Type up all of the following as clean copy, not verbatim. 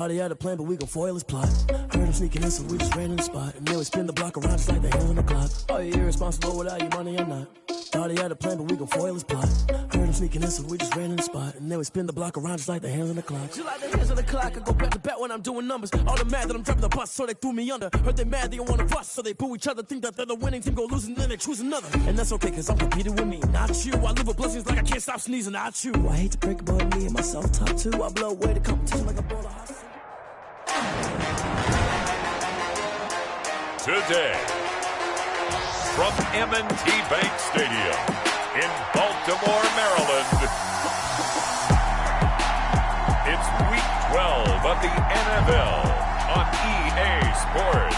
Already had a plan, but we gon' foil his plot. Heard him sneaking in, so we just ran in the spot. And then we spin the block around just like the hell in the clock. Are you irresponsible without your money or not? Already had a plan, but we gon' foil his plot. Heard him sneaking in, so we just ran in the spot. And then we spin the block around just like the hands on the clock. Just like the hands on the clock, I go back to back when I'm doing numbers. All the mad that I'm driving the bus, so they threw me under. Heard they mad, they don't wanna bust, so they boo each other. Think that they're the winning team, go losing, then they choose another. And that's okay, cause I'm competing with me, not you. I live with blessings like I can't stop sneezing, not you. I hate to break it, but me and myself top two. I blow away the competition like a bowl of hot. Today, from M&T Bank Stadium in Baltimore, Maryland, it's Week 12 of the NFL on EA Sports.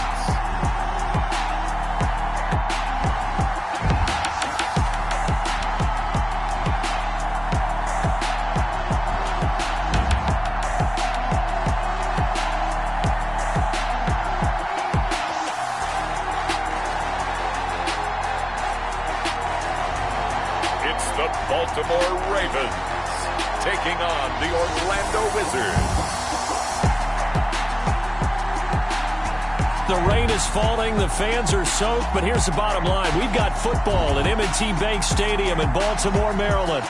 Baltimore Ravens taking on the Orlando Wizards. The rain is falling, the fans are soaked, but here's the bottom line. We've got football at M&T Bank Stadium in Baltimore, Maryland.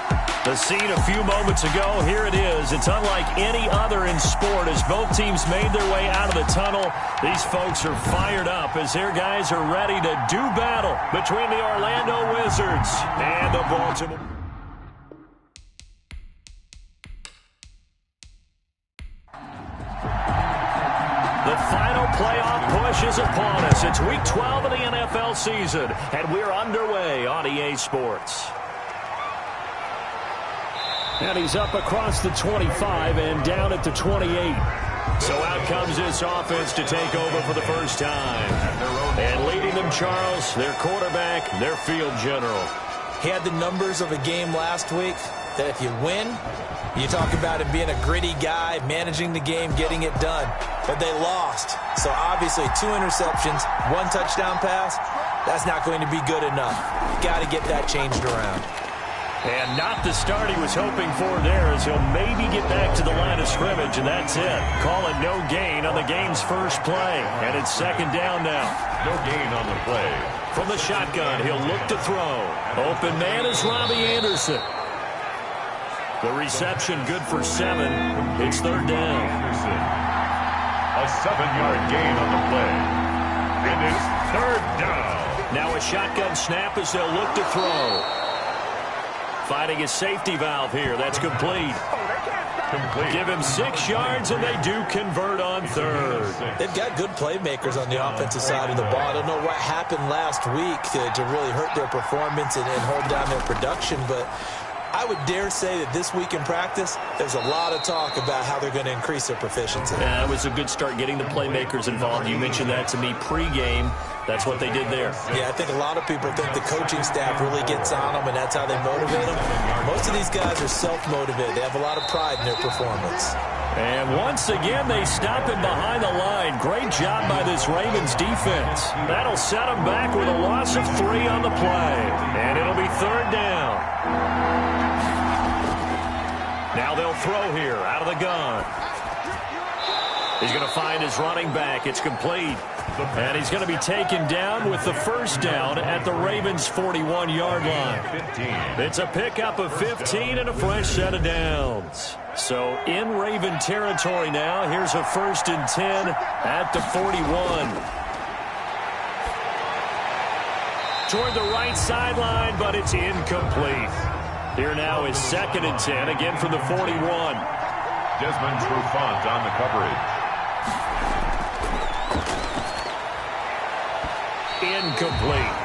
The scene a few moments ago, here it is. It's unlike any other in sport as both teams made their way out of the tunnel. These folks are fired up as their guys are ready to do battle between the Orlando Wizards and the Baltimore. The final playoff push is upon us. It's Week 12 of the NFL season, and we're underway on EA Sports. And he's up across the 25 and down at the 28. So out comes this offense to take over for the first time. And leading them, Charles, their quarterback, their field general. He had the numbers of a game last week that if you win, you talk about him being a gritty guy, managing the game, getting it done. But they lost. So obviously 2 interceptions, 1 touchdown pass, that's not going to be good enough. Got to get that changed around. And not the start he was hoping for there as he'll maybe get back to the line of scrimmage, and that's it. Call it no gain on the game's first play. And it's second down now. No gain on the play. From the shotgun, he'll look to throw. Open man is Robbie Anderson. The reception good for 7. It's third down. A 7-yard gain on the play. And it's third down. Now a shotgun snap as they'll look to throw. Finding his safety valve here. That's complete. Give him 6 yards, and they do convert on third. They've got good playmakers on the offensive side of the ball. I don't know what happened last week to really hurt their performance and hold down their production, but I would dare say that this week in practice, there's a lot of talk about how they're going to increase their proficiency. Yeah, it was a good start getting the playmakers involved. You mentioned that to me pregame. That's what they did there. Yeah, I think a lot of people think the coaching staff really gets on them, and that's how they motivate them. Most of these guys are self-motivated. They have a lot of pride in their performance. And once again, they stop him behind the line. Great job by this Ravens defense. That'll set them back with a loss of 3 on the play. And it'll be third down. Now they'll throw here out of the gun. He's going to find his running back. It's complete. And he's going to be taken down with the first down at the Ravens' 41-yard line. It's a pickup of 15 and a fresh set of downs. So in Raven territory now. Here's a 1st and 10 at the 41. Toward the right sideline, but it's incomplete. Here now is 2nd and 10, again from the 41. Desmond Trufant on the coverage. Incomplete.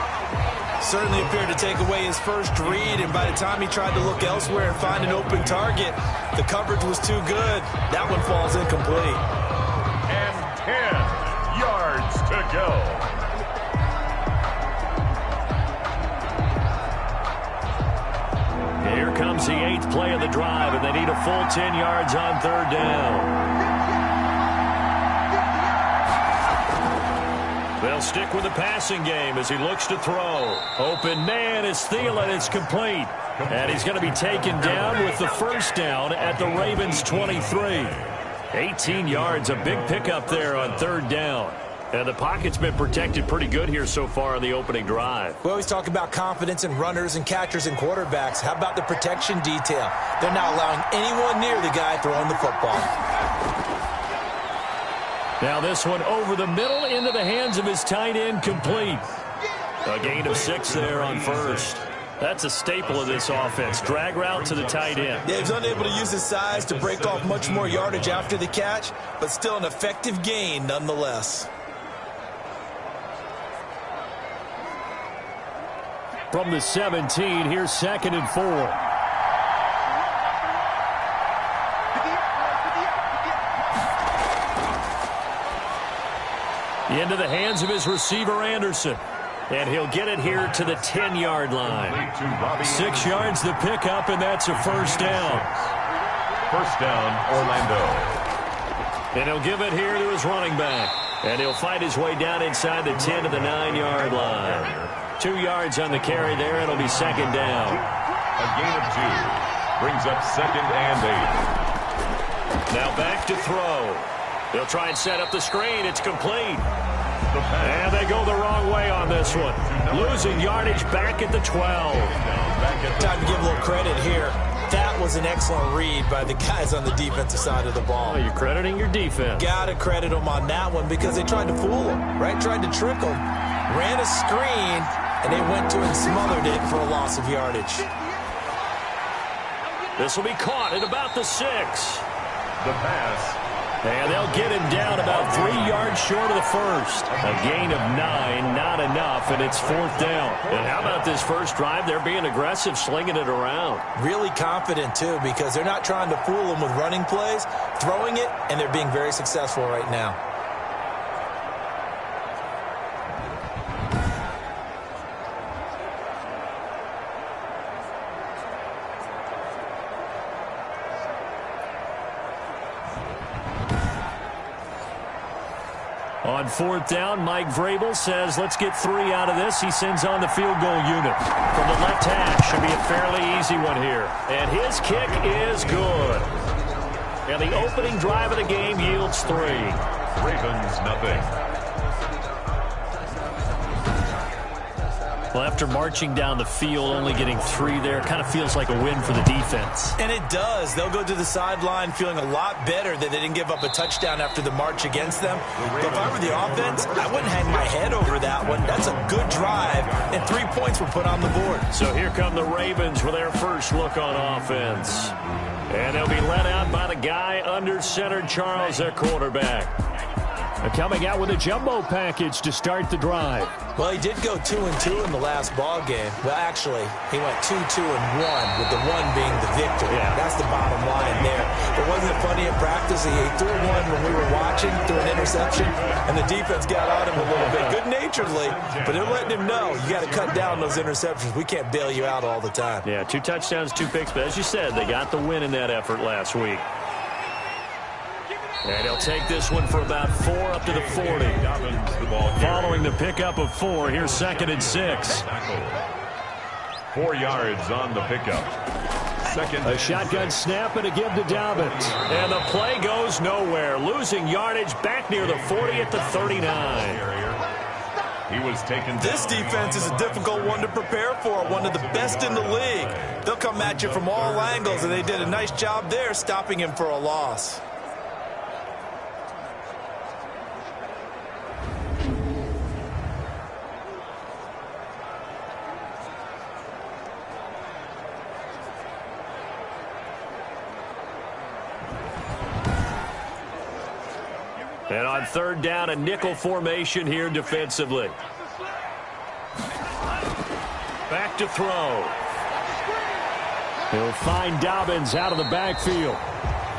Certainly appeared to take away his first read, and by the time he tried to look elsewhere and find an open target, the coverage was too good. That one falls incomplete. And 10 yards to go. Here comes the 8th play of the drive, and they need a full 10 yards on third down. They'll stick with the passing game as he looks to throw. Open man is Thielen. It's complete. And he's going to be taken down with the first down at the Ravens' 23. 18 yards, a big pickup there on third down. And the pocket's been protected pretty good here so far on the opening drive. We always talk about confidence in runners and catchers and quarterbacks. How about the protection detail? They're not allowing anyone near the guy throwing the football. Now this one over the middle into the hands of his tight end, complete. A gain of 6 there on first. That's a staple of this offense. Drag route to the tight end. Yeah, he's unable to use his size to break off much more yardage after the catch, but still an effective gain nonetheless. From the 17, here's 2nd and 4. Into the hands of his receiver, Anderson. And he'll get it here to the 10-yard line. 6 yards the pickup, and that's a first down. First down, Orlando. And he'll give it here to his running back. And he'll fight his way down inside the 10 to the 9-yard line. 2 yards on the carry there. It'll be second down. A gain of 2. Brings up 2nd and 8. Now back to throw. They'll try and set up the screen. It's complete. And they go the wrong way on this one. Losing yardage back at the 12. Time to give a little credit here. That was an excellent read by the guys on the defensive side of the ball. Oh, you're crediting your defense. Got to credit them on that one because they tried to fool him, right? Tried to trick him. Ran a screen, and they went to and smothered it for a loss of yardage. This will be caught at about the 6. The pass. And they'll get him down about 3 yards short of the first. A gain of 9, not enough, and it's 4th down. And how about this first drive? They're being aggressive, slinging it around. Really confident, too, because they're not trying to fool them with running plays, throwing it, and they're being very successful right now. On 4th down, Mike Vrabel says, let's get 3 out of this. He sends on the field goal unit. From the left hash, should be a fairly easy one here. And his kick is good. And the opening drive of the game yields 3. Ravens, nothing. Well, after marching down the field, only getting 3 there, kind of feels like a win for the defense. And it does. They'll go to the sideline feeling a lot better that they didn't give up a touchdown after the march against them. But if I were the offense, I wouldn't hang my head over that one. That's a good drive, and 3 points were put on the board. So here come the Ravens with their first look on offense. And they'll be led out by the guy under center, Charles, their quarterback. Coming out with a jumbo package to start the drive. Well, he did go 2-2 in the last ball game. Well, actually, he went 2-2-1, with the 1 being the victory. Yeah. That's the bottom line there. But wasn't it funny at practice? He threw 1 when we were watching, threw an interception, and the defense got on him a little bit, good-naturedly. But they're letting him know, you got to cut down those interceptions. We can't bail you out all the time. Yeah, 2 touchdowns, 2 picks. But as you said, they got the win in that effort last week. And he'll take this one for about 4 up to the 40. Following the pickup of 4, here's 2nd and 6. 4 yards on the pickup. A shotgun snap and a give to Dobbins. And the play goes nowhere. Losing yardage back near the 40 at the 39. He was taken. This defense is a difficult one to prepare for, one of the best in the league. They'll come at you from all angles, and they did a nice job there stopping him for a loss. And on 3rd down, a nickel formation here defensively. Back to throw. He'll find Dobbins out of the backfield.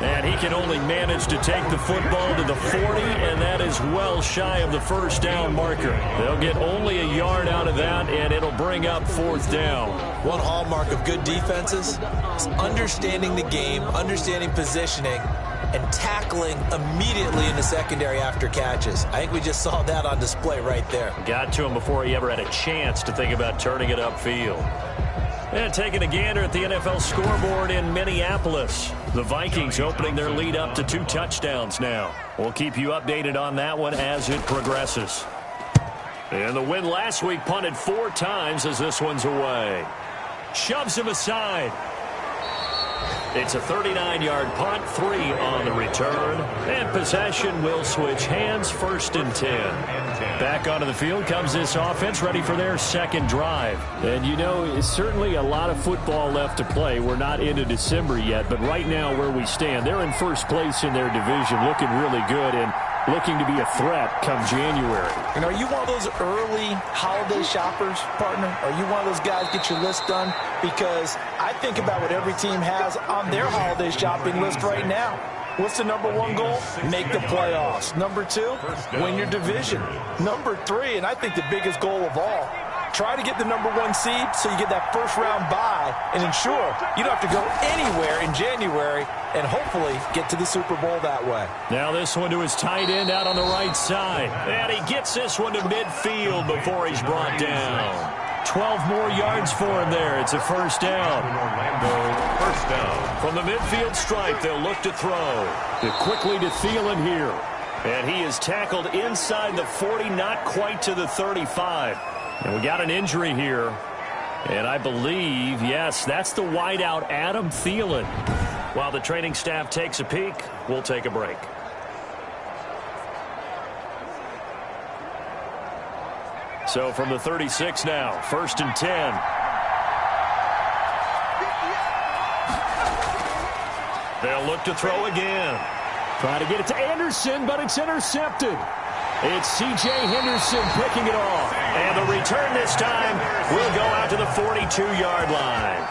And he can only manage to take the football to the 40, and that is well shy of the first down marker. They'll get only a yard out of that, and it'll bring up 4th down. One hallmark of good defenses is understanding the game, understanding positioning, and tackling immediately in the secondary after catches. I think we just saw that on display right there. Got to him before he ever had a chance to think about turning it upfield. And taking a gander at the NFL scoreboard in Minneapolis. The Vikings opening their lead up to 2 touchdowns now. We'll keep you updated on that one as it progresses. And the win last week punted 4 times as this one's away. Shoves him aside. It's a 39-yard punt, 3 on the return. And possession will switch hands, 1st and 10. Back onto the field comes this offense, ready for their second drive. And you know, it's certainly a lot of football left to play. We're not into December yet, but right now where we stand, they're in first place in their division, looking really good and looking to be a threat come January. And are you one of those early holiday shoppers, partner? Are you one of those guys get your list done? Because I think about what every team has on their holiday shopping list right now. What's the number 1 goal? Make the playoffs. Number 2, win your division. Number 3, and I think the biggest goal of all, try to get the number 1 seed so you get that first-round bye and ensure you don't have to go anywhere in January and hopefully get to the Super Bowl that way. Now this one to his tight end out on the right side. And he gets this one to midfield before he's brought down. 12 more yards for him there. It's a first down. First down. From the midfield stripe, they'll look to throw. Quickly to Thielen here. And he is tackled inside the 40, not quite to the 35. And we got an injury here. And I believe, yes, that's the wideout, Adam Thielen. While the training staff takes a peek, we'll take a break. So from the 36 now, 1st and 10. They'll look to throw again. Try to get it to Anderson, but it's intercepted. It's C.J. Henderson picking it off. And the return this time will go out to the 42-yard line.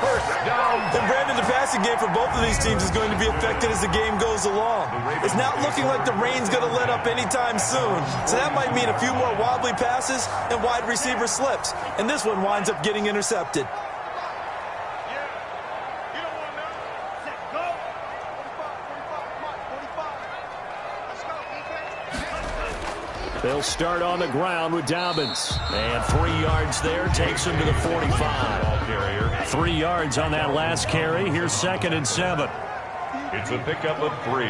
First down. And Brandon, the passing game for both of these teams is going to be affected as the game goes along. It's not looking like the rain's going to let up anytime soon. So that might mean a few more wobbly passes and wide receiver slips. And this one winds up getting intercepted. They'll start on the ground with Dobbins. And 3 yards there takes him to the 45. 3 yards on that last carry. Here's 2nd and 7. It's a pickup of 3.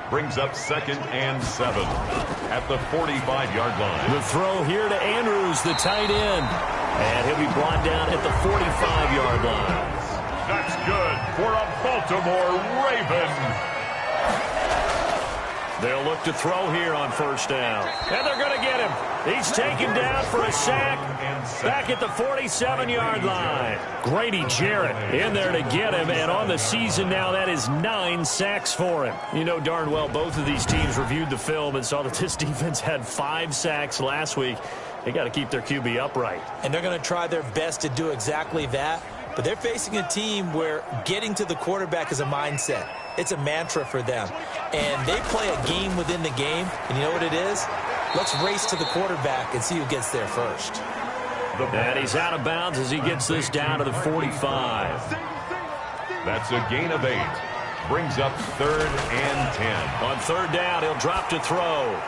Brings up 2nd and 7 at the 45-yard line. The throw here to Andrews, the tight end. And he'll be brought down at the 45-yard line. That's good for a Baltimore Raven. They'll look to throw here on 1st down. And they're going to get him. He's taken down for a sack back at the 47-yard line. Grady Jarrett in there to get him. And on the season now, that is 9 sacks for him. You know darn well both of these teams reviewed the film and saw that this defense had 5 sacks last week. They got to keep their QB upright. And they're going to try their best to do exactly that. But they're facing a team where getting to the quarterback is a mindset. It's a mantra for them. And they play a game within the game. And you know what it is? Let's race to the quarterback and see who gets there first. And he's out of bounds as he gets this down to the 45. That's a gain of 8. Brings up 3rd and 10. On 3rd down, he'll drop to throw.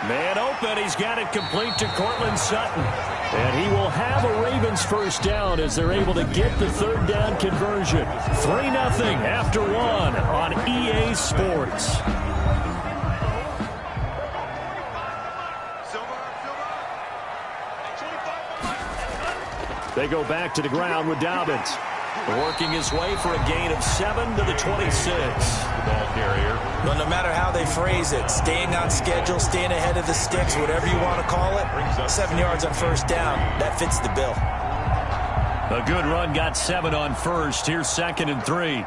Man open, he's got it complete to Cortland Sutton. And he will have a Ravens first down as they're able to get the 3rd down conversion. 3-0 after 1 on EA Sports. They go back to the ground with Dobbins. Working his way for a gain of 7 to the 26. The ball carrier. Well, no matter how they phrase it, staying on schedule, staying ahead of the sticks, whatever you want to call it, 7 yards on 1st down, that fits the bill. A good run, got 7 on 1st. Here's 2nd and 3.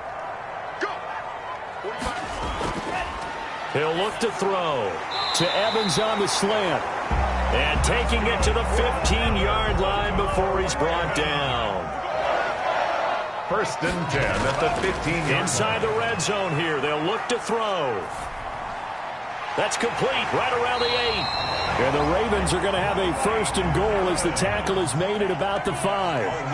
He'll look to throw to Evans on the slant. And taking it to the 15-yard line before he's brought down. 1st and 10 at the 15-yard Inside the red zone here. They'll look to throw. That's complete right around the 8. And the Ravens are going to have a 1st and goal as the tackle is made at about the 5.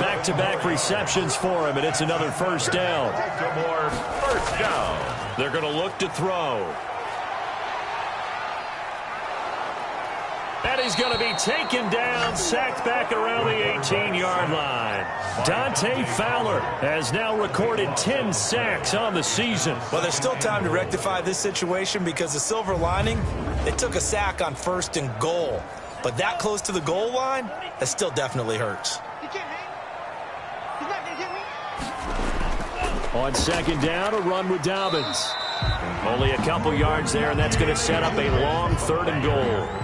Back-to-back receptions for him, and it's another 1st down. Baltimore 1st down. They're going to look to throw. And he's going to be taken down, sacked back around the 18-yard line. Dante Fowler has now recorded 10 sacks on the season. Well, there's still time to rectify this situation because the silver lining, they took a sack on 1st and goal. But that close to the goal line, that still definitely hurts. On 2nd down, a run with Dobbins. Only a couple yards there, and that's going to set up a long 3rd and goal.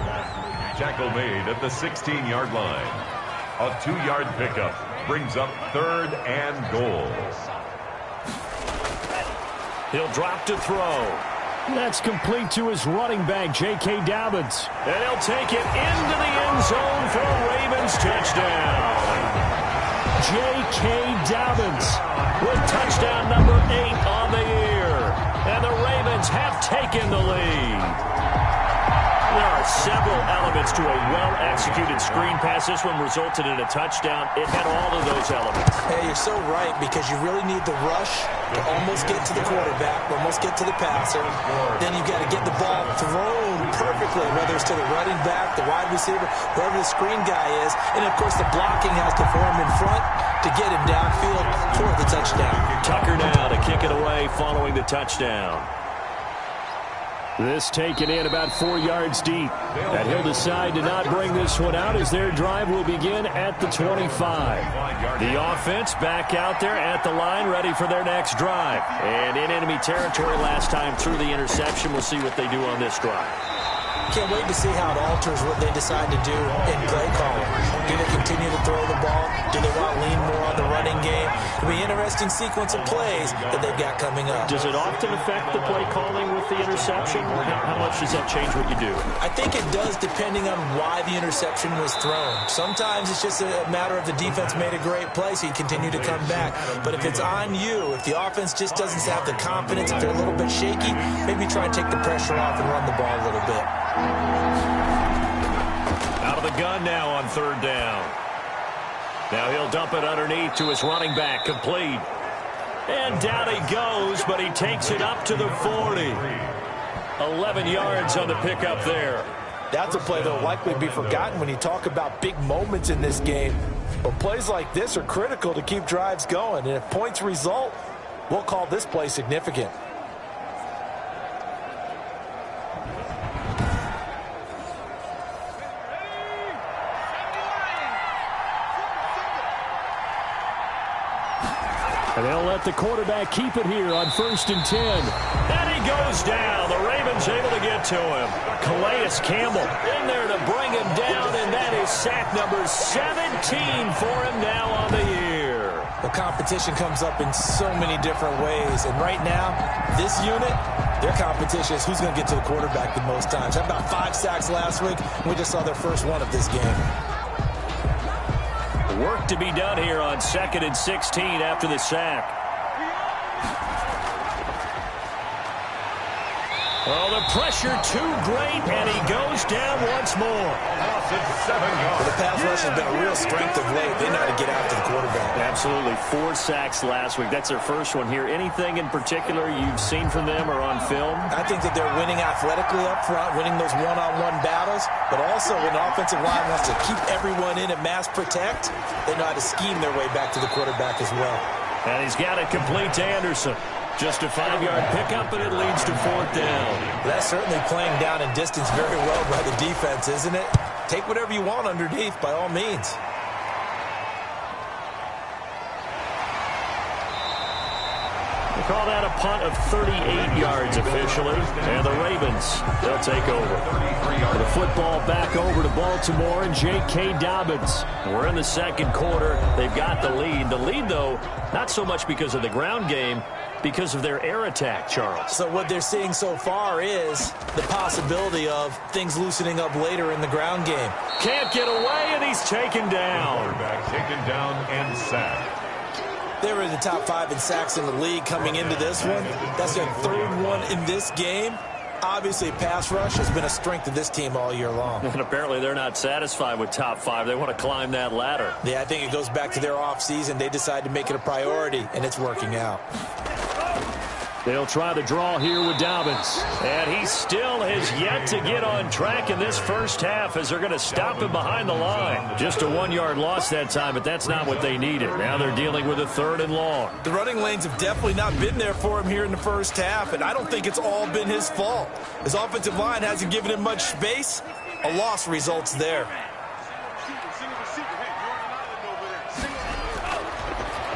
Tackle made at the 16-yard line. A 2-yard pickup brings up 3rd and goal. He'll drop to throw. That's complete to his running back, J.K. Dobbins. And he'll take it into the end zone for a Ravens touchdown. J.K. Dobbins with touchdown number 8 on the year. And the Ravens have taken the lead. There are several elements to a well-executed screen pass. This one resulted in a touchdown. It had all of those elements. Hey, you're so right because you really need the rush to almost get to the quarterback, almost get to the passer. Then you've got to get the ball thrown perfectly, whether it's to the running back, the wide receiver, whoever the screen guy is. And, of course, the blocking has to form in front to get him downfield for the touchdown. Tucker now to kick it away following the touchdown. This taken in about 4 yards deep. And he'll decide to not bring this one out as their drive will begin at the 25. The offense back out there at the line, ready for their next drive. And in enemy territory last time through the interception. We'll see what they do on this drive. Can't wait to see how it alters what they decide to do in play calling. Do they continue to throw the ball? Do they want to lean more on the running game? It'll be an interesting sequence of plays that they've got coming up. Does it often affect the play calling with the interception? How much does that change what you do? I think it does depending on why the interception was thrown. Sometimes it's just a matter of the defense made a great play, so you continue to come back. But if it's on you, if the offense just doesn't have the confidence, if they're a little bit shaky, maybe try and take the pressure off and run the ball a little bit. Out of the gun now on 3rd down. Now he'll dump it underneath to his running back, complete. And down he goes, but he takes it up to the 40. 11 yards on the pickup there. That's a play that will likely be forgotten when you talk about big moments in this game. But plays like this are critical to keep drives going. And if points result, we'll call this play significant. And they'll let the quarterback keep it here on 1st and 10. And he goes down. The Ravens able to get to him. Calais Campbell in there to bring him down, and that is sack number 17 for him now on the year. The competition comes up in so many different ways, and right now, this unit, their competition is who's going to get to the quarterback the most times. Had about 5 sacks last week, and we just saw their first one of this game. Work to be done here on 2nd and 16 after the sack. Oh, the pressure too great, and he goes down once more. Well, the pass rush has been a real strength of late. They know how to get after the quarterback. Absolutely. 4 sacks last week. That's their first one here. Anything in particular you've seen from them or on film? I think that they're winning athletically up front, winning those one-on-one battles, but also when the offensive line wants to keep everyone in and mass protect, they know how to scheme their way back to the quarterback as well. And he's got it complete to Anderson. Just a 5-yard pickup, and it leads to 4th down. That's certainly playing down in distance very well by the defense, isn't it? Take whatever you want underneath, by all means. They call that a punt of 38 yards officially. And the Ravens, they'll take over. The football back over to Baltimore and J.K. Dobbins. We're in the 2nd quarter. They've got the lead. The lead, though, not so much because of the ground game, because of their air attack, Charles. So what they're seeing so far is the possibility of things loosening up later in the ground game. Can't get away, and he's taken down. Quarterback taken down and sacked. They were in the top 5 in sacks in the league coming into this one. That's their 3rd one in this game. Obviously, pass rush has been a strength of this team all year long. And apparently they're not satisfied with top 5. They want to climb that ladder. Yeah, I think it goes back to their offseason. They decided to make it a priority, and it's working out. They'll try to draw here with Dobbins. And he still has yet to get on track in this first half as they're going to stop him behind the line. Just a 1-yard loss that time, but that's not what they needed. Now they're dealing with a 3rd and long. The running lanes have definitely not been there for him here in the first half, and I don't think it's all been his fault. His offensive line hasn't given him much space. A loss results there.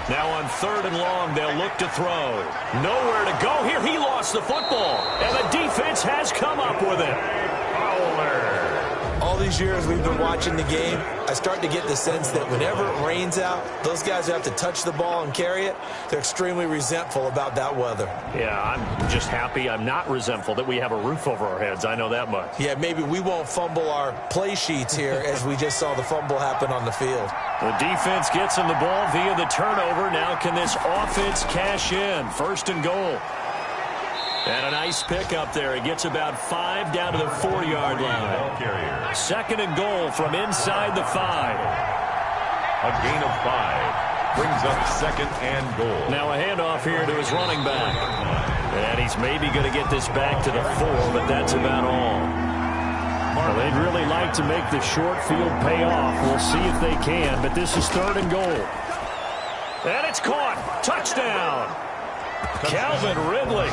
Now on 3rd and long, they'll look to throw. Nowhere to go here. He lost the football, and the defense has come up with it. All these years we've been watching the game, I start to get the sense that whenever it rains out, those guys who have to touch the ball and carry it, they're extremely resentful about that weather. Yeah, I'm just happy I'm not resentful that we have a roof over our heads. I know that much. Yeah, maybe we won't fumble our play sheets here as we just saw the fumble happen on the field. The defense gets him the ball via the turnover. Now can this offense cash in? 1st and goal. And a nice pickup there. It gets about 5 down to the 4-yard line. 2nd and goal from inside the 5. A gain of 5 brings up 2nd and goal. Now a handoff here to his running back. And he's maybe going to get this back to the 4, but that's about all. Well, they'd really like to make the short field pay off. We'll see if they can, but this is 3rd and goal. And it's caught. Touchdown. Calvin Ridley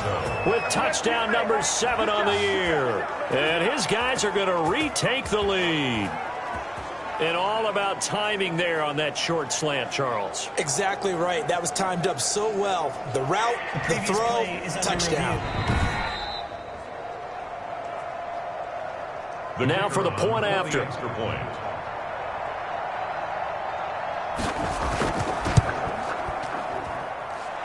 with touchdown number 7 on the year. And his guys are going to retake the lead. And all about timing there on that short slant, Charles. Exactly right. That was timed up so well. The route, the throw, touchdown. Now for the point after. Extra point.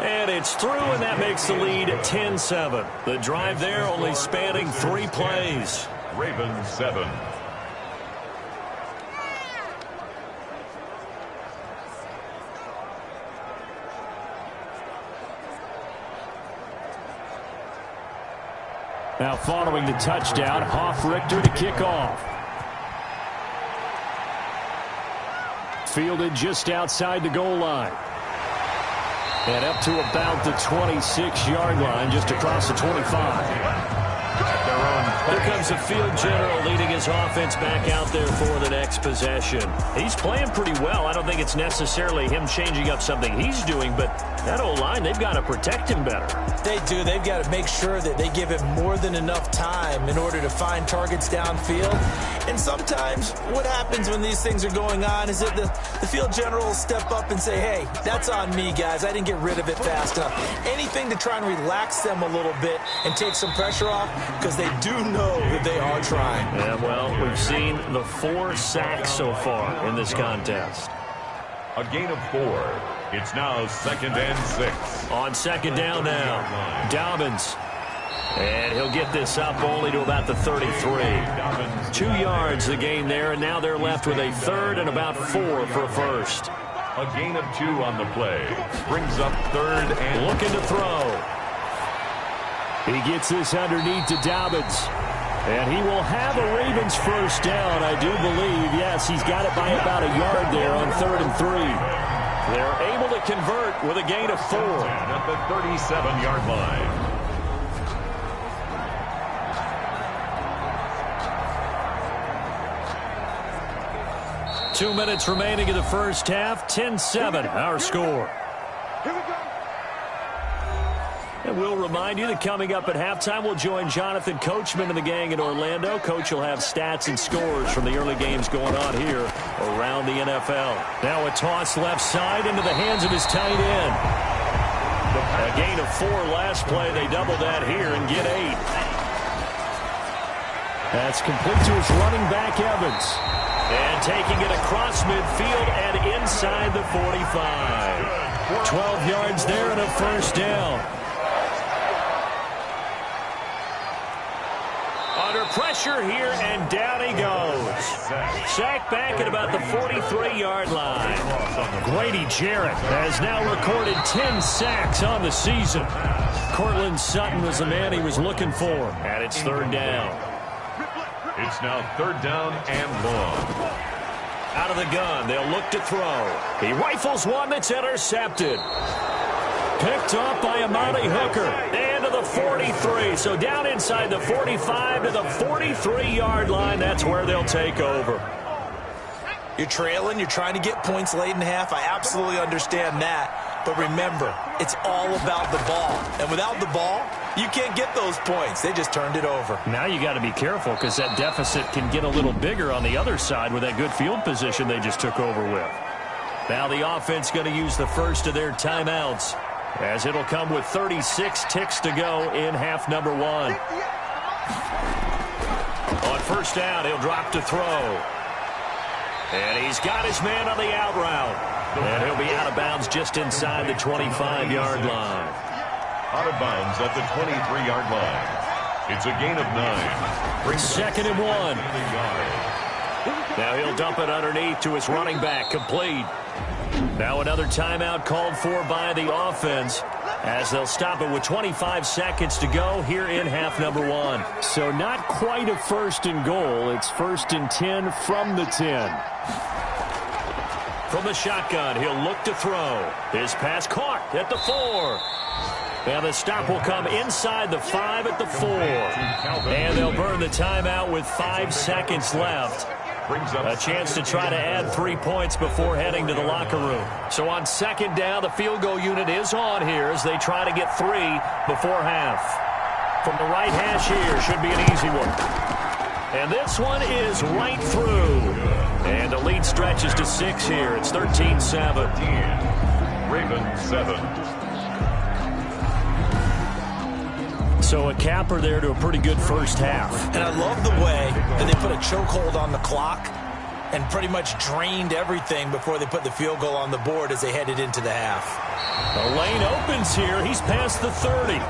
And it's through, and that makes the lead 10-7. The drive there only spanning 3 plays. Ravens 7. Now following the touchdown, Hoff-Richter to kick off. Fielded just outside the goal line. And up to about the 26-yard line, just across the 25. Here comes the field general leading his offense back out there for the next possession. He's playing pretty well. I don't think it's necessarily him changing up something he's doing, but that O-line, they've got to protect him better. They do. They've got to make sure that they give him more than enough time in order to find targets downfield. And sometimes what happens when these things are going on is that the field general will step up and say, hey, that's on me, guys. I didn't get rid of it fast enough. Anything to try and relax them a little bit and take some pressure off, because they do know that they are trying. Yeah, well, we've seen the 4 sacks so far in this contest. A gain of 4. It's now 2nd and 6. On 2nd down now, Dobbins. And he'll get this up only to about the 33. 2 yards the gain there, and now they're left with a 3rd and about 4 for a first. A gain of 2 on the play. Brings up 3rd and... Looking to throw. He gets this underneath to Dobbins. And he will have a Ravens first down, I do believe. Yes, he's got it by about a yard there on 3rd and 3. They're able to convert with a gain of 4. At the 37-yard line. Two minutes remaining in the first half. 10-7, our score. And we'll remind you that coming up at halftime, we'll join Jonathan Coachman and the gang in Orlando. Coach will have stats and scores from the early games going on here around the NFL. Now a toss left side into the hands of his tight end. A gain of 4 last play. They double that here and get 8. That's complete to his running back, Evans. And taking it across midfield and inside the 45. 12 yards there and a first down. Under pressure here, and down he goes. Sacked back at about the 43-yard line. Grady Jarrett has now recorded 10 sacks on the season. Cortland Sutton was the man he was looking for. And it's 3rd down. It's now 3rd down and long. Out of the gun, they'll look to throw. He rifles one that's intercepted. Picked off by Amani Hooker. And to the 43. So down inside the 45 to the 43-yard line. That's where they'll take over. You're trailing. You're trying to get points late in half. I absolutely understand that. But remember, it's all about the ball. And without the ball, you can't get those points. They just turned it over. Now you got to be careful because that deficit can get a little bigger on the other side with that good field position they just took over with. Now the offense going to use the first of their timeouts, as it'll come with 36 ticks to go in half number one. On first down, he'll drop to throw. And he's got his man on the out route. And he'll be out of bounds just inside the 25-yard line. Out of bounds at the 23-yard line. It's a gain of 9. Second and 1. Now he'll dump it underneath to his running back, complete. Now another timeout called for by the offense, as they'll stop it with 25 seconds to go here in half number one. So not quite a first and goal. It's first and 10 from the 10. From the shotgun, he'll look to throw. His pass caught at the 4. And the stop will come inside the 5 at the 4. And they'll burn the timeout with 5 seconds left. A chance to try to add 3 points before heading to the locker room. So on second down, the field goal unit is on here as they try to get 3 before half. From the right hash here, should be an easy one. And this one is right through. And the lead stretches to 6 here. It's 13-7. Ravens 7. So a capper there to a pretty good first half. And I love the way that they put a chokehold on the clock and pretty much drained everything before they put the field goal on the board as they headed into the half. The lane opens here. He's past the 30.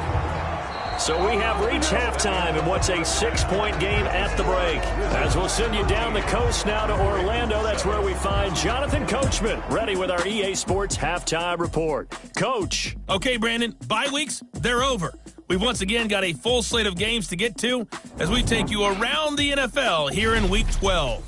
So we have reached halftime in what's a 6-point game at the break. As we'll send you down the coast now to Orlando, that's where we find Jonathan Coachman, ready with our EA Sports Halftime Report. Coach. Okay, Brandon, bye weeks, they're over. We've once again got a full slate of games to get to as we take you around the NFL here in Week 12.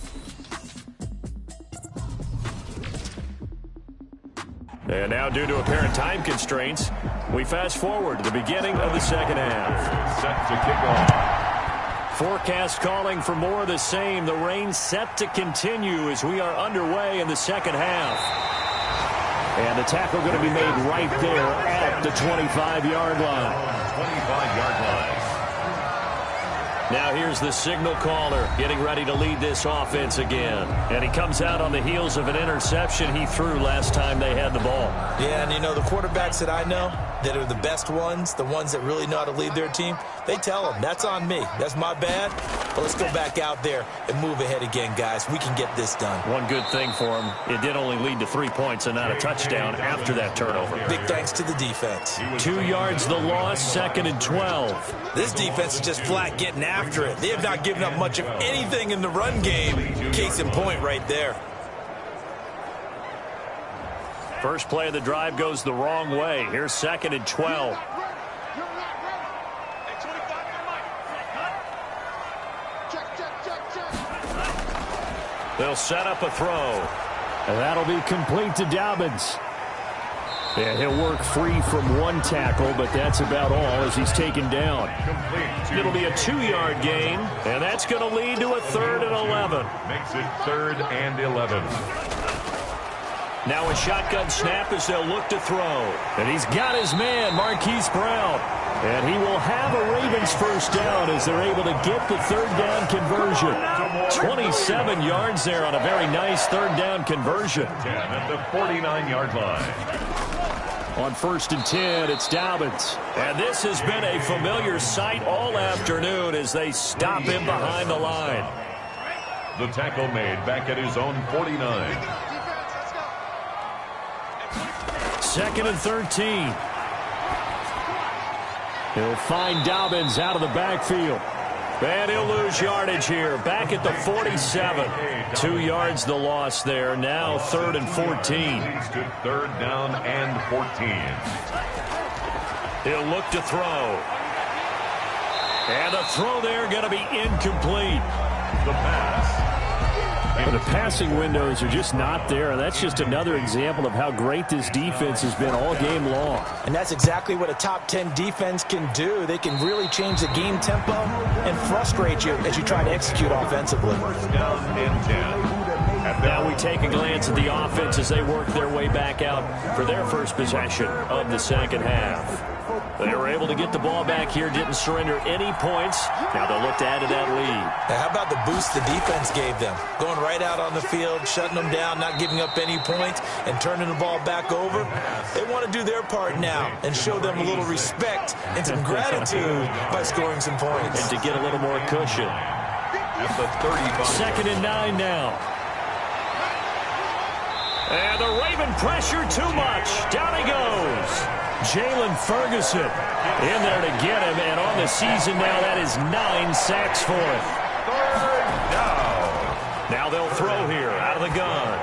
And now, due to apparent time constraints, we fast forward to the beginning of the second half. Set to kick off. Forecast calling for more of the same. The rain set to continue as we are underway in the second half. And the tackle going to be made right there at the 25-yard line. 25-yard line. Now here's the signal caller getting ready to lead this offense again. And he comes out on the heels of an interception he threw last time they had the ball. Yeah, and you know, the quarterbacks that I know that are the best ones, the ones that really know how to lead their team, they tell them, that's on me. That's my bad. But let's go back out there and move ahead again, guys. We can get this done. One good thing for him, it did only lead to 3 points and not a touchdown after that turnover. Big thanks to the defense. 2 yards the loss, second and 12. This defense is just flat getting after it. They have not given up much of anything in the run game. Case in point right there. First play of the drive goes the wrong way. Here's second and 12. They'll set up a throw. And that'll be complete to Dobbins. And he'll work free from one tackle, but that's about all as he's taken down. It'll be a 2-yard gain, and that's going to lead to a 3rd and 11. Makes it 3rd and 11. Now a shotgun snap as they'll look to throw. And he's got his man, Marquise Brown. And he will have a Ravens first down as they're able to get the 3rd down conversion. 27 yards there on a very nice 3rd down conversion. 10 at the 49-yard line. On 1st and 10, it's Dobbins. And this has been a familiar sight all afternoon as they stop him behind the line. The tackle made back at his own 49. 2nd and 13. He'll find Dobbins out of the backfield. And he'll lose yardage here. Back at the 47. 2 yards the loss there. Now 3rd and 14. 3rd down and 14. He'll look to throw. And the throw there going to be incomplete. The pass. The passing windows are just not there, and that's just another example of how great this defense has been all game long. And that's exactly what a top 10 defense can do. They can really change the game tempo and frustrate you as you try to execute offensively. Down and 10. Now we take a glance at the offense as they work their way back out for their first possession of the second half. They were able to get the ball back here, didn't surrender any points. Now they'll look to add to that lead. Now, how about the boost the defense gave them? Going right out on the field, shutting them down, not giving up any points, and turning the ball back over. They want to do their part now and show them a little respect and some gratitude by scoring some points. And to get a little more cushion. At the 35. 2nd and 9 now. And the Raven pressure too much. Down he goes. Jalen Ferguson in there to get him. And on the season now, that is 9 sacks for him. 3rd down. Now they'll throw here out of the gun.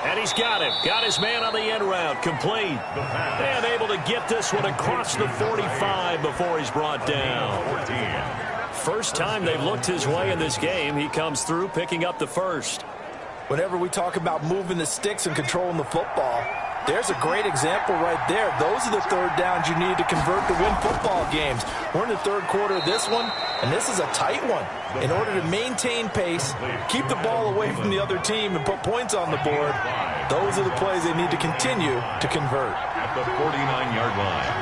And he's got him. Got his man on the end route. Complete. And able to get this one across the 45 before he's brought down. 14. First time they've looked his way in this game. He comes through picking up the first. Whenever we talk about moving the sticks and controlling the football, there's a great example right there. Those are the third downs you need to convert to win football games. We're in the third quarter of this one, and this is a tight one. In order to maintain pace, keep the ball away from the other team, and put points on the board, those are the plays they need to continue to convert. At the 49-yard line.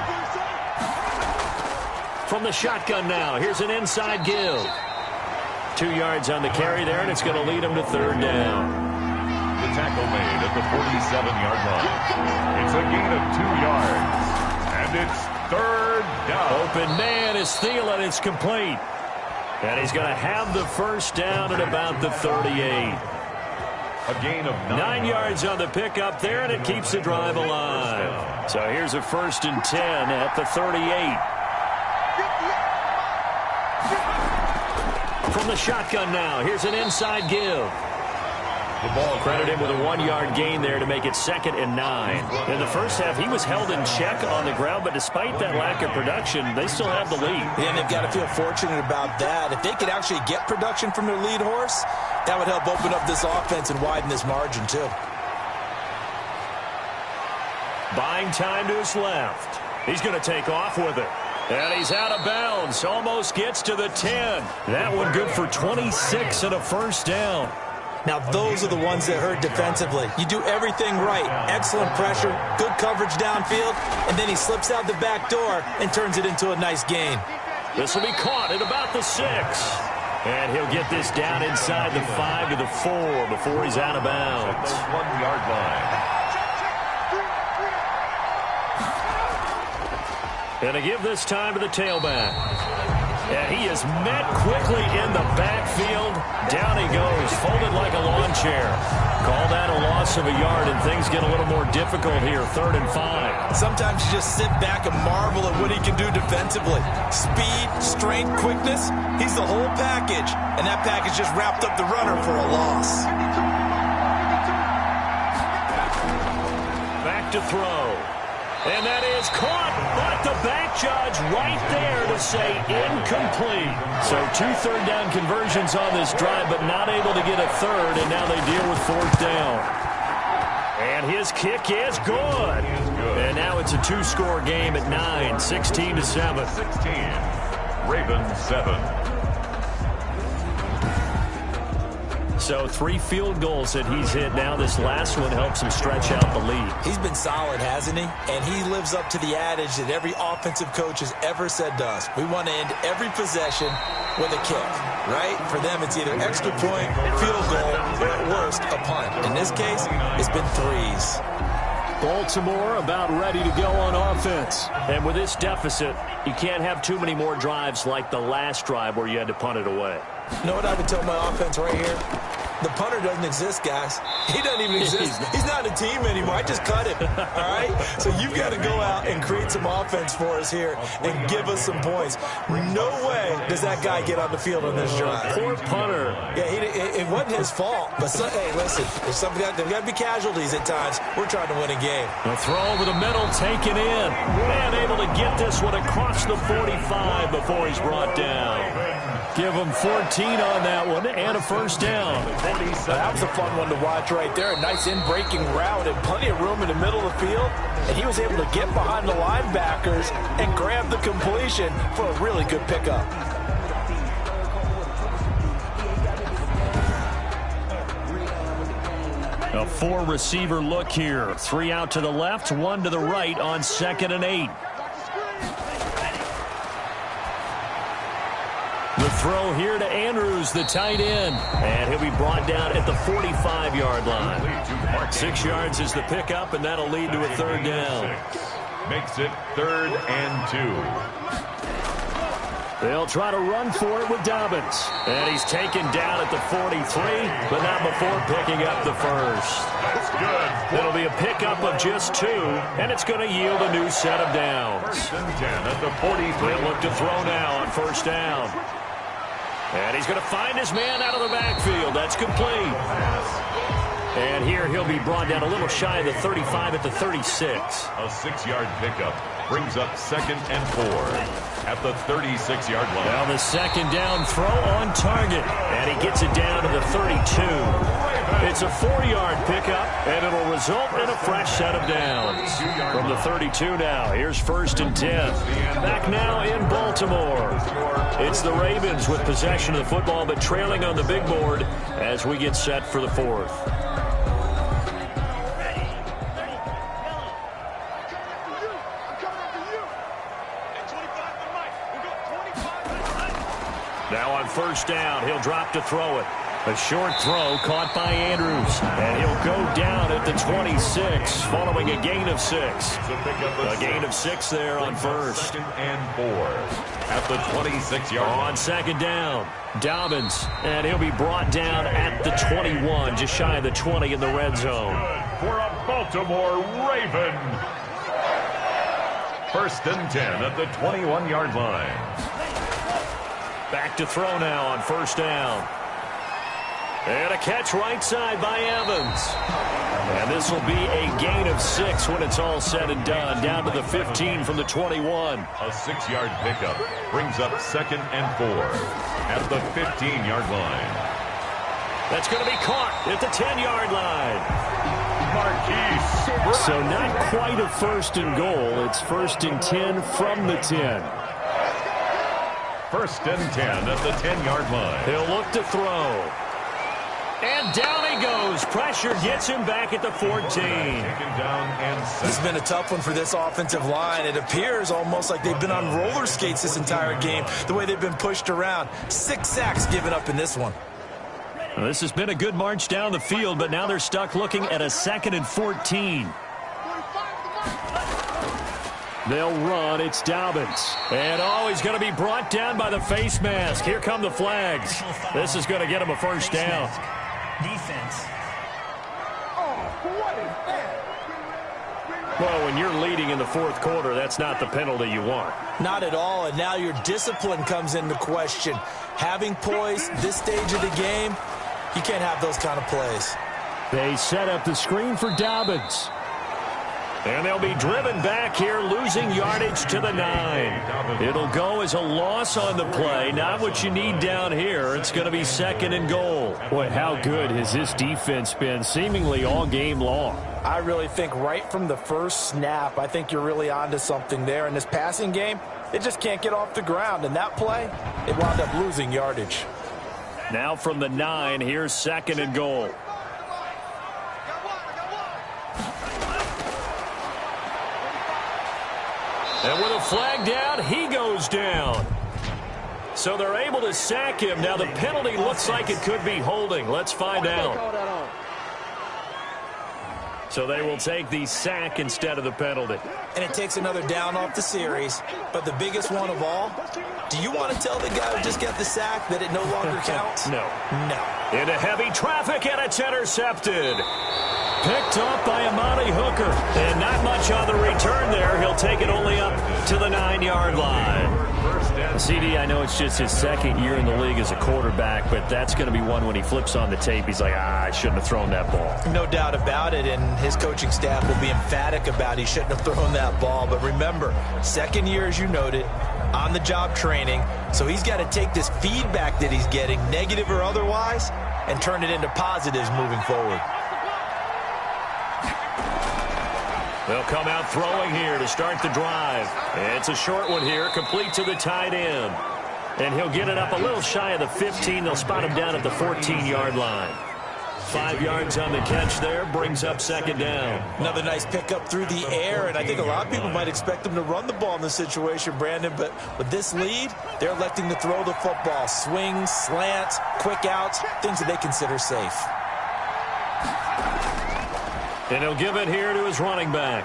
From the shotgun now, here's an inside give. 2 yards on the carry there, and it's going to lead him to 3rd down. The tackle made at the 47-yard line. It's a gain of 2 yards. And it's 3rd down. Open man is Thielen. It's complete. And he's going to have the first down at about the 38. A gain of 9 yards on the pickup there, and it keeps the drive alive. So here's a 1st and 10 at the 38. From the shotgun now, here's an inside give. The ball Credit him with a 1-yard gain there to make it 2nd and 9. In the first half, he was held in check on the ground, but despite that lack of production, they still have the lead. Yeah, and they've got to feel fortunate about that. If they could actually get production from their lead horse, that would help open up this offense and widen this margin, too. Buying time to his left. He's going to take off with it. And he's out of bounds. Almost gets to the 10. That one good for 26 and a first down. Now, those are the ones that hurt defensively. You do everything right. Excellent pressure, good coverage downfield, and then he slips out the back door and turns it into a nice gain. This will be caught at about the 6. And he'll get this down inside the 5 to the 4 before he's out of bounds. 1-yard line. And to give this time to the tailback. And he is met quickly in the backfield. Down he goes, folded like a lawn chair. Call that a loss of a yard, and things get a little more difficult here, 3rd and 5. Sometimes you just sit back and marvel at what he can do defensively. Speed, strength, quickness, he's the whole package. And that package just wrapped up the runner for a loss. Back to throw. And that is caught, but the back judge right there to say incomplete. So 2 third down conversions on this drive, but not able to get a third, and now they deal with 4th down. And his kick is good. And now it's a 2-score game at 9, 16-7. 16. Ravens 7. So 3 field goals that he's hit now. This last one helps him stretch out the lead. He's been solid, hasn't he? And he lives up to the adage that every offensive coach has ever said to us. We want to end every possession with a kick, right? For them, it's either extra point, field goal, or at worst, a punt. In this case, it's been 3s. Baltimore about ready to go on offense. And with this deficit, you can't have too many more drives like the last drive where you had to punt it away. You know what I would tell my offense right here? The punter doesn't exist, guys. He doesn't even exist. He's not a team anymore. I just cut him, all right? So you've got to go out and create some offense for us here and give us some points. No way does that guy get on the field on this drive. Poor punter. Yeah, it wasn't his fault. But, hey, listen, there's got to be casualties at times. We're trying to win a game. A throw over the middle, taken in. And able to get this one across the 45 before he's brought down. Give them 14 on that one and a first down. That was a fun one to watch right there. A nice in-breaking route and plenty of room in the middle of the field. And he was able to get behind the linebackers and grab the completion for a really good pickup. A 4-receiver look here. 3 out to the left, 1 to the right on 2nd and 8. The throw here to Andrews, the tight end. And he'll be brought down at the 45-yard line. 6 yards is the pickup, and that'll lead to a third down. Makes it 3rd and 2. They'll try to run for it with Dobbins. And he's taken down at the 43, but not before picking up the first. That's good. It'll be a pickup of just 2, and it's going to yield a new set of downs. 1st and 10 at the 43. They'll look to throw now on first down. And he's going to find his man out of the backfield. That's complete. And here he'll be brought down a little shy of the 35 at the 36. A 6-yard pickup brings up 2nd and 4 at the 36-yard line. Now the second down throw on target. And he gets it down to the 32. It's a 4-yard pickup, and it'll result in a fresh set of downs. From the 32 now, here's 1st and 10. Back now in Baltimore. It's the Ravens with possession of the football, but trailing on the big board as we get set for the 4th. Now on first down, he'll drop to throw it. A short throw caught by Andrews. And he'll go down at the 26 following a gain of 6. A gain of 6 there on first. 2nd and 4 at the 26-yard line. On second down, Dobbins. And he'll be brought down at the 21, just shy of the 20 in the red zone. For a Baltimore Raven. 1st and 10 at the 21-yard line. Back to throw now on first down. And a catch right side by Evans. And this will be a gain of 6 when it's all said and done. Down to the 15 from the 21. A 6-yard pickup brings up 2nd and 4 at the 15-yard line. That's going to be caught at the 10-yard line. Marquise. So not quite a 1st and goal. It's 1st and 10 from the 10. 1st and 10 at the 10-yard line. He'll look to throw. And down he goes. Pressure gets him back at the 14. Taken down and set. This has been a tough one for this offensive line. It appears almost like they've been on roller skates this entire game, the way they've been pushed around. 6 sacks given up in this one. Well, this has been a good march down the field, but now they're stuck looking at a 2nd and 14. They'll run. It's Dobbins. And, he's going to be brought down by the face mask. Here come the flags. This is going to get him a first down. Defense. Well, when you're leading in the 4th quarter, that's not the penalty you want. Not at all, and now your discipline comes into question. Having poise this stage of the game, you can't have those kind of plays. They set up the screen for Dobbins. And they'll be driven back here, losing yardage to the 9. It'll go as a loss on the play. Not what you need down here. It's going to be 2nd and goal. Boy, how good has this defense been seemingly all game long? I really think right from the first snap, I think you're really onto something there. In this passing game, it just can't get off the ground. And that play, it wound up losing yardage. Now from the 9, here's 2nd and goal. And with a flag down, he goes down. So they're able to sack him. Now the penalty looks like it could be holding. Let's find out. So they will take the sack instead of the penalty. And it takes another down off the series. But the biggest one of all, do you want to tell the guy who just got the sack that it no longer counts? No. No. Into heavy traffic, and it's intercepted. Picked up by Amani Hooker. And not much on the return there. He'll take it only up to the 9-yard line. CD, I know it's just his 2nd year in the league as a quarterback, but that's going to be one when he flips on the tape. He's like, I shouldn't have thrown that ball. No doubt about it, and his coaching staff will be emphatic about he shouldn't have thrown that ball. But remember, 2nd year, as you noted, on-the-job training. So he's got to take this feedback that he's getting, negative or otherwise, and turn it into positives moving forward. They'll come out throwing here to start the drive. It's a short one here, complete to the tight end. And he'll get it up a little shy of the 15. They'll spot him down at the 14-yard line. 5 yards on the catch there, brings up second down. Another nice pickup through the air, and I think a lot of people might expect them to run the ball in this situation, Brandon, but with this lead, they're electing to throw the football. Swings, slants, quick outs, things that they consider safe. And he'll give it here to his running back.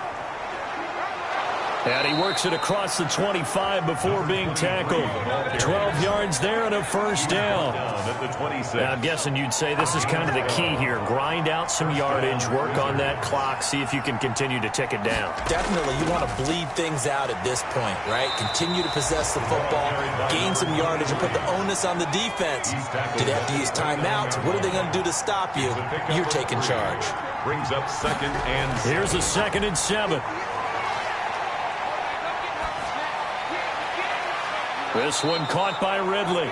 And he works it across the 25 before being tackled. 12 yards there and a first down. Now, I'm guessing you'd say this is kind of the key here. Grind out some yardage, work on that clock, see if you can continue to tick it down. Definitely, you want to bleed things out at this point, right? Continue to possess the football, gain some yardage, and put the onus on the defense. Do they have to use timeouts? What are they going to do to stop you? You're taking charge. Brings up 2nd and 7. Here's a 2nd and 7. This one caught by Ridley.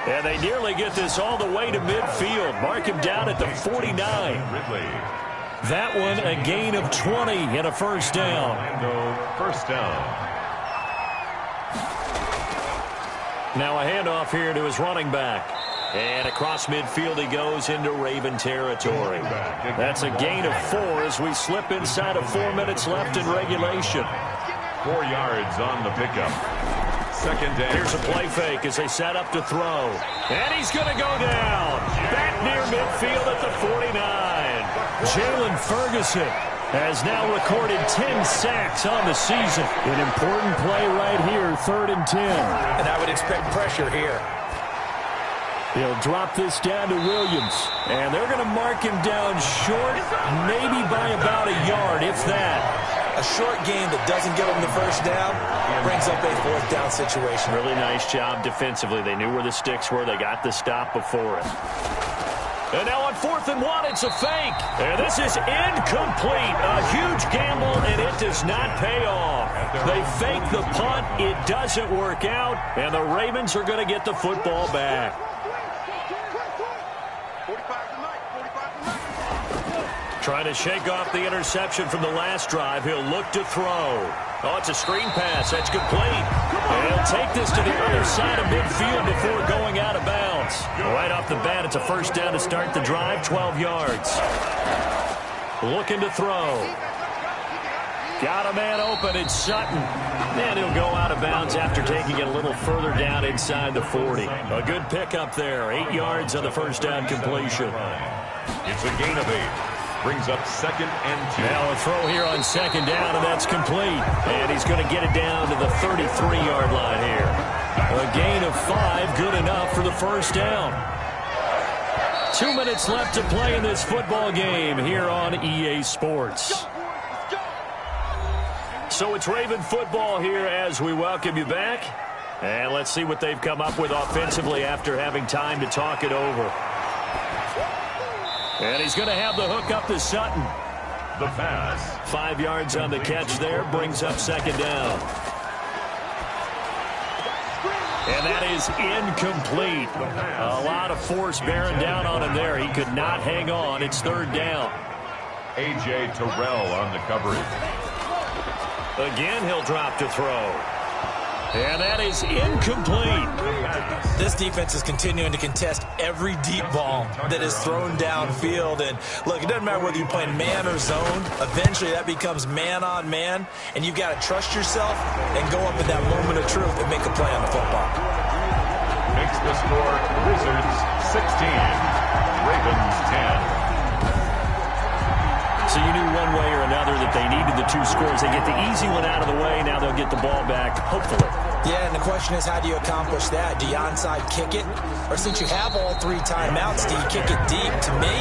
And they nearly get this all the way to midfield. Mark him down at the 49. Ridley. That one a gain of 20 and a first down. First down. Now a handoff here to his running back. And across midfield he goes into Raven territory. That's a gain of 4 as we slip inside of 4 minutes left in regulation. 4 yards on the pickup. Second down. Here's a play fake as they set up to throw. And he's going to go down. Back near midfield at the 49. Jalen Ferguson has now recorded 10 sacks on the season. An important play right here, 3rd and 10. And I would expect pressure here. He'll drop this down to Williams. And they're going to mark him down short, maybe by about a yard, if that. A short game that doesn't get them the first down brings up a 4th down situation. Really nice job defensively. They knew where the sticks were. They got the stop before it. And now on 4th and 1, it's a fake. And this is incomplete. A huge gamble, and it does not pay off. They fake the punt. It doesn't work out, and the Ravens are going to get the football back. Trying to shake off the interception from the last drive. He'll look to throw. Oh, it's a screen pass. That's complete. And he'll take this to the other side of midfield before going out of bounds. Right off the bat, it's a first down to start the drive, 12 yards. Looking to throw. Got a man open. It's Sutton. And he'll go out of bounds after taking it a little further down inside the 40. A good pickup there. 8 yards on the first down completion. It's a gain of 8. Brings up 2nd and 2. Now a throw here on 2nd down, and that's complete. And he's going to get it down to the 33-yard line here. A gain of 5, good enough for the first down. 2 minutes left to play in this football game here on EA Sports. So it's Raven football here as we welcome you back. And let's see what they've come up with offensively after having time to talk it over. And he's going to have the hook up to Sutton. The pass. 5 yards on the catch there, brings up 2nd down. And that is incomplete. A lot of force bearing down on him there. He could not hang on. It's 3rd down. A.J. Terrell on the coverage. Again, he'll drop to throw. And that is incomplete. This defense is continuing to contest every deep ball that is thrown downfield. And look, it doesn't matter whether you're playing man or zone. Eventually, that becomes man on man. And you've got to trust yourself and go up at that moment of truth and make a play on the football. Makes the score Wizards 16, Ravens 10. So you knew one way or another that they needed the 2 scores. They get the easy one out of the way. Now they'll get the ball back, hopefully. Yeah, and the question is, how do you accomplish that? Do you onside kick it? Or since you have all 3 timeouts, do you kick it deep? To me,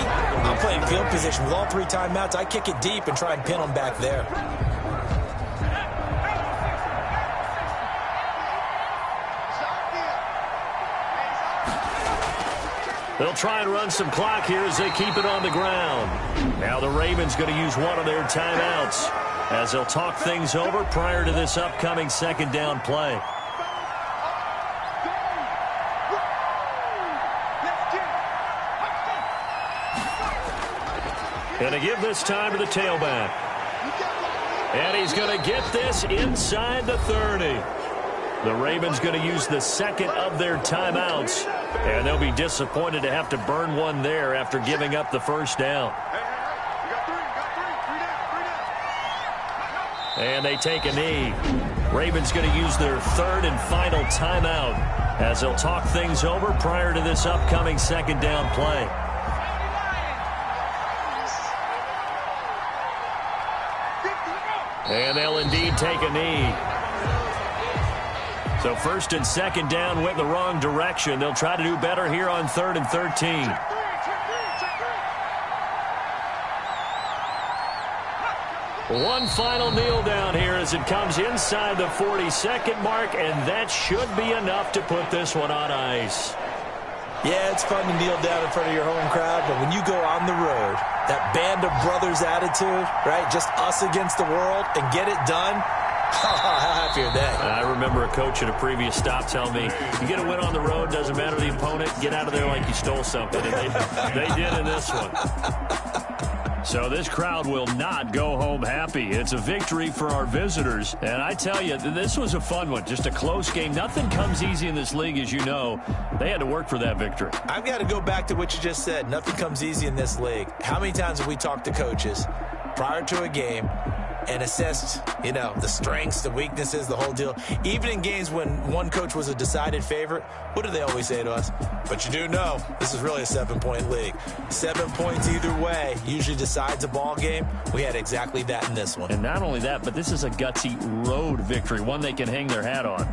I'm playing field position with all 3 timeouts. I kick it deep and try and pin them back there. They'll try and run some clock here as they keep it on the ground. Now the Ravens going to use one of their timeouts as they'll talk things over prior to this upcoming 2nd down play. Going to give this time to the tailback. And he's going to get this inside the 30. The Ravens going to use the second of their timeouts. And they'll be disappointed to have to burn one there after giving up the first down. And they take a knee. Ravens going to use their third and final timeout as they'll talk things over prior to this upcoming second down play. And they'll indeed take a knee. So first and second down went the wrong direction. They'll try to do better here on 3rd and 13. One final kneel down here as it comes inside the 40-second mark, and that should be enough to put this one on ice. Yeah, it's fun to kneel down in front of your home crowd, but when you go on the road, that band of brothers attitude, right, just us against the world, and get it done, how happy are they? I remember a coach at a previous stop telling me, you get a win on the road, doesn't matter the opponent, get out of there like you stole something. And they did in this one. So this crowd will not go home happy. It's a victory for our visitors. And I tell you, this was a fun one. Just a close game. Nothing comes easy in this league, as you know. They had to work for that victory. I've got to go back to what you just said. Nothing comes easy in this league. How many times have we talked to coaches prior to a game and assessed, you know, the strengths, the weaknesses, the whole deal? Even in games when one coach was a decided favorite, what do they always say to us? But you do know this is really a 7-point league. 7 points either way usually decides a ball game. We had exactly that in this one. And not only that, but this is a gutsy road victory, one they can hang their hat on.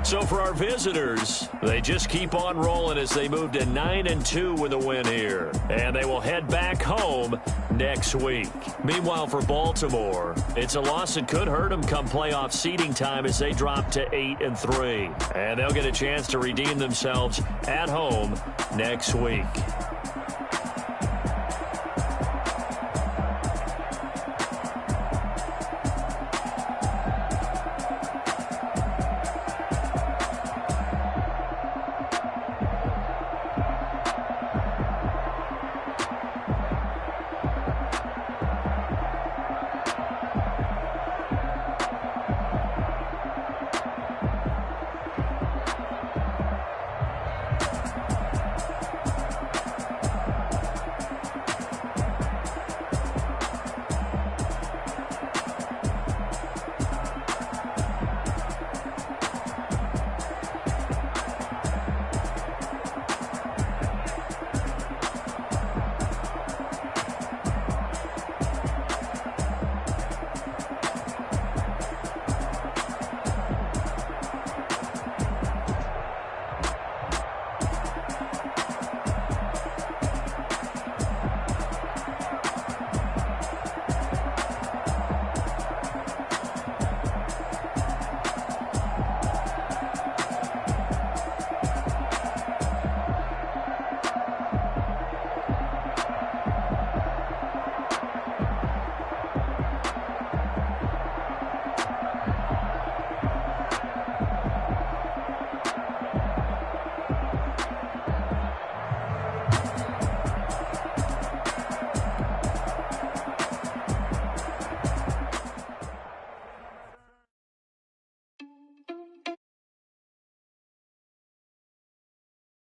So for our visitors, they just keep on rolling as they move to 9-2 with a win here. And they will head back home next week. Meanwhile, for Baltimore, it's a loss that could hurt them come playoff seeding time as they drop to 8-3. And they'll get a chance to redeem themselves at home next week.